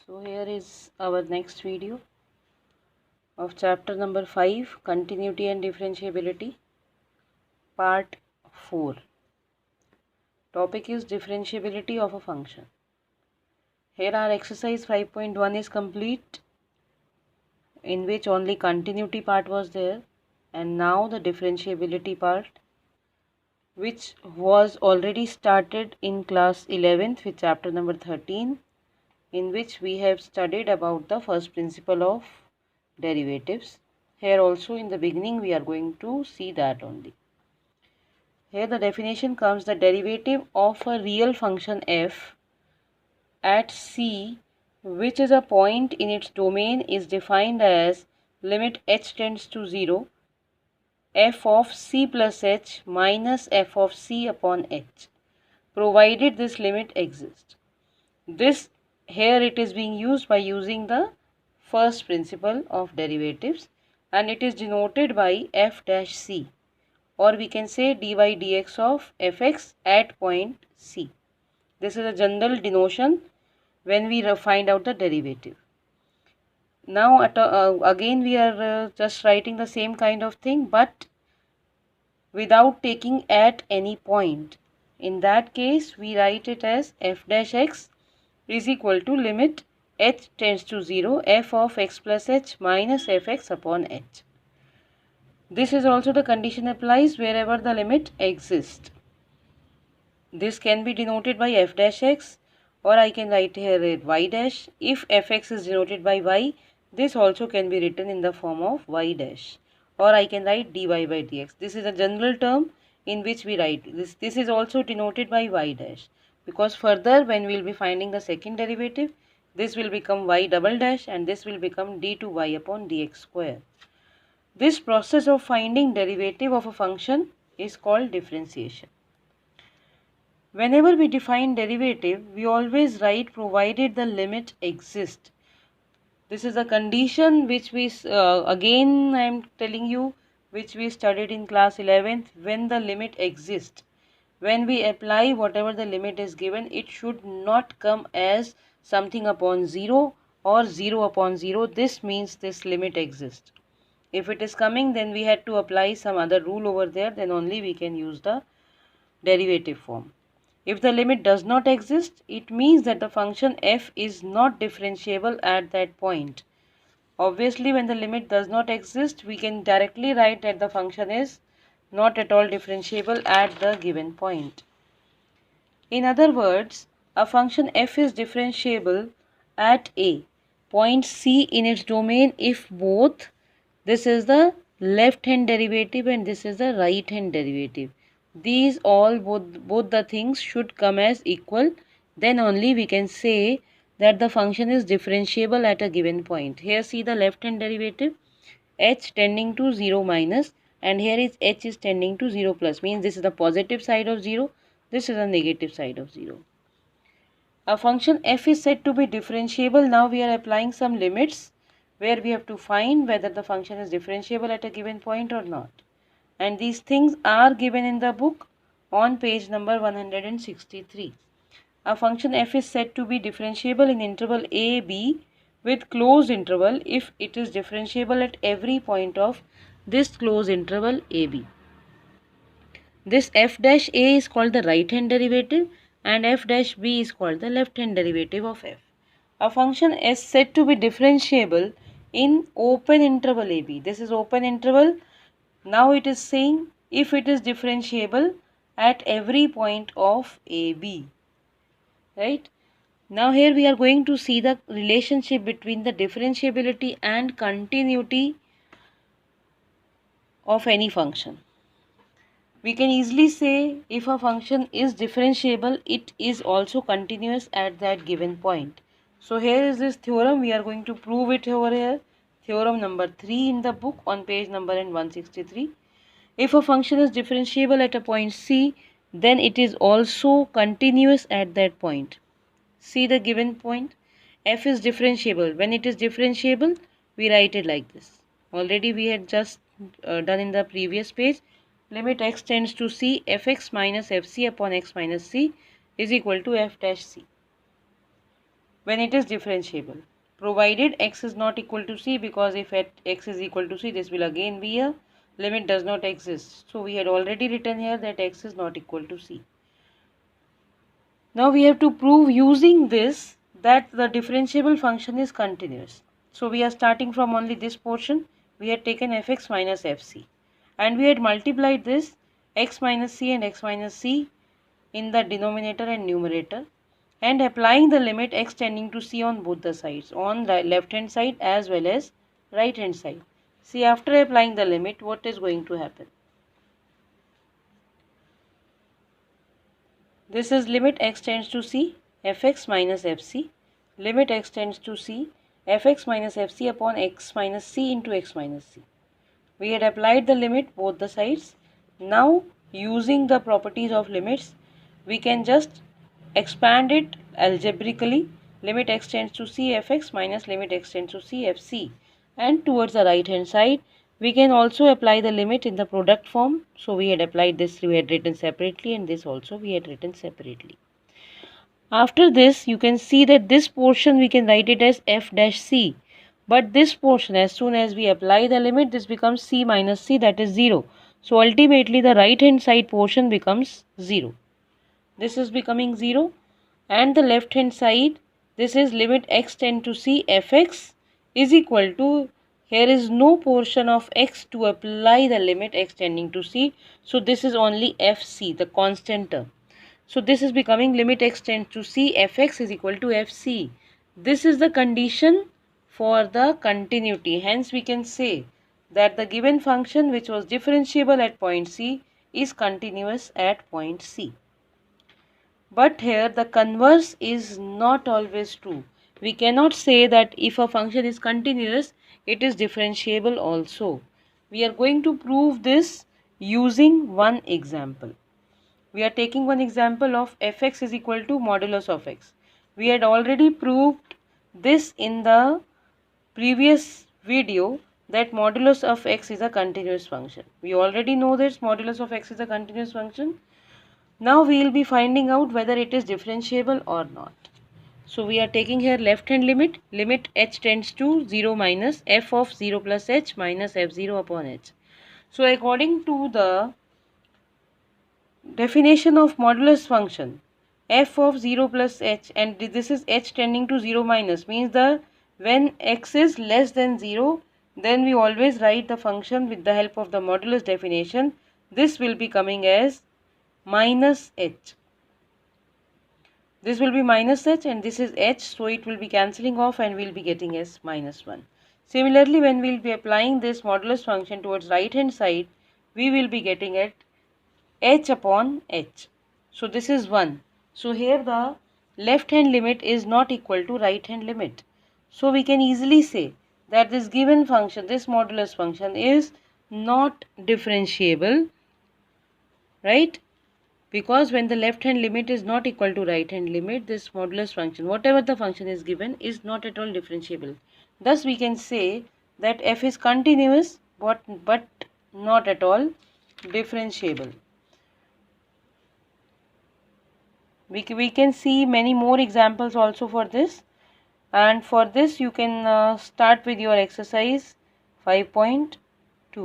So here is our next video of chapter number 5, Continuity and Differentiability, part 4. Topic is differentiability of a function. Here our exercise 5.1 is complete, in which only continuity part was there, and now the differentiability part, which was already started in class 11th with chapter number 13, in which we have studied about the first principle of derivatives. Here also in the beginning we are going to see that only. Here the definition comes: the derivative of a real function f at c, which is a point in its domain, is defined as limit h tends to 0 f of c plus h minus f of c upon h, provided this limit exists. This here it is being used by using the first principle of derivatives, and it is denoted by f dash c, or we can say dy dx of fx at point c. This is a general denotion when we find out the derivative. Now again we are just writing the same kind of thing, but without taking at any point. In that case we write it as f dash x is equal to limit h tends to 0 f of x plus h minus fx upon h. This is also the condition applies wherever the limit exists. This can be denoted by f dash x, or I can write here y dash. If fx is denoted by y, this also can be written in the form of y dash, or I can write dy by dx. This is a general term in which we write this. This is also denoted by y dash, because further when we will be finding the second derivative, this will become y double dash and this will become d2y upon dx square. This process of finding derivative of a function is called differentiation. Whenever we define derivative, we always write provided the limit exists. This is a condition which we, again I am telling you, which we studied in class 11th, when the limit exists. When we apply whatever the limit is given, it should not come as something upon 0 or 0 upon 0. This means this limit exists. If it is coming, then we had to apply some other rule over there, then only we can use the derivative form. If the limit does not exist, it means that the function f is not differentiable at that point. Obviously, when the limit does not exist, we can directly write that the function is not at all differentiable at the given point. In other words, a function f is differentiable at a point c in its domain if both, this is the left hand derivative and this is the right hand derivative, these all both the things should come as equal. Then only we can say that the function is differentiable at a given point. Here see the left hand derivative, h tending to 0 minus, and here is h is tending to 0 plus, means this is the positive side of 0, this is the negative side of 0. A function f is said to be differentiable. Now we are applying some limits where we have to find whether the function is differentiable at a given point or not. And these things are given in the book on page number 163. A function f is said to be differentiable in interval a, b with closed interval if it is differentiable at every point of this closed interval a, b. This f dash a is called the right hand derivative and f dash b is called the left hand derivative of f. A function is said to be differentiable in open interval a, b. This is open interval. Now it is saying if it is differentiable at every point of a, b. Right? Now here we are going to see the relationship between the differentiability and continuity of any function. We can easily say if a function is differentiable, it is also continuous at that given point. So here is this theorem, we are going to prove it over here. Theorem number 3 in the book on page number 163. If a function is differentiable at a point C, then it is also continuous at that point. See the given point. F is differentiable. When it is differentiable, we write it like this. Already we had just done in the previous page. Limit x tends to c, fx minus fc upon x minus c is equal to f dash c. when it is differentiable, provided x is not equal to c, because if x is equal to c, this will again be a limit does not exist. So we had already written here that x is not equal to c. Now we have to prove using this that the differentiable function is continuous. So we are starting from only this portion. We had taken fx minus fc and we had multiplied this x minus c and x minus c in the denominator and numerator, and applying the limit x tending to c on both the sides, on the left hand side as well as right hand side. See, after applying the limit, what is going to happen? This is limit x tends to c fx minus fc, limit x tends to c fx minus fc upon x minus c into x minus c. We had applied the limit both the sides. Now using the properties of limits, we can just expand it algebraically. Limit x tends to c fx minus limit x tends to c fc, and towards the right hand side we can also apply the limit in the product form. So we had applied this, we had written separately, and this also we had written separately. After this, you can see that this portion we can write it as f dash c, but this portion, as soon as we apply the limit, this becomes c minus c, that is 0. So ultimately the right hand side portion becomes 0. This is becoming 0, and the left hand side, this is limit x tend to c fx is equal to, here is no portion of x to apply the limit x tending to c, so this is only fc, the constant term. So this is becoming limit x tends to c fx is equal to fc. This is the condition for the continuity. Hence we can say that the given function which was differentiable at point c is continuous at point c. But here the converse is not always true. We cannot say that if a function is continuous, it is differentiable also. We are going to prove this using one example. We are taking one example of fx is equal to modulus of x. We had already proved this in the previous video that modulus of x is a continuous function. We already know that modulus of x is a continuous function. Now we will be finding out whether it is differentiable or not. So we are taking here left hand limit, limit h tends to 0 minus f of 0 plus h minus f0 upon h. So according to the definition of modulus function, f of 0 plus h, and this is h tending to 0 minus, means the when x is less than 0, then we always write the function with the help of the modulus definition. This will be coming as minus h. This will be minus h and this is h, so it will be cancelling off and we will be getting as minus 1. Similarly, when we will be applying this modulus function towards right hand side, we will be getting it h upon h. So this is 1. So here the left hand limit is not equal to right hand limit. So we can easily say that this given function, this modulus function, is not differentiable, right? Because when the left hand limit is not equal to right hand limit, this modulus function, whatever the function is given, is not at all differentiable. Thus we can say that f is continuous but not at all differentiable. We can see many more examples also for this, and for this you can start with your exercise 5.1.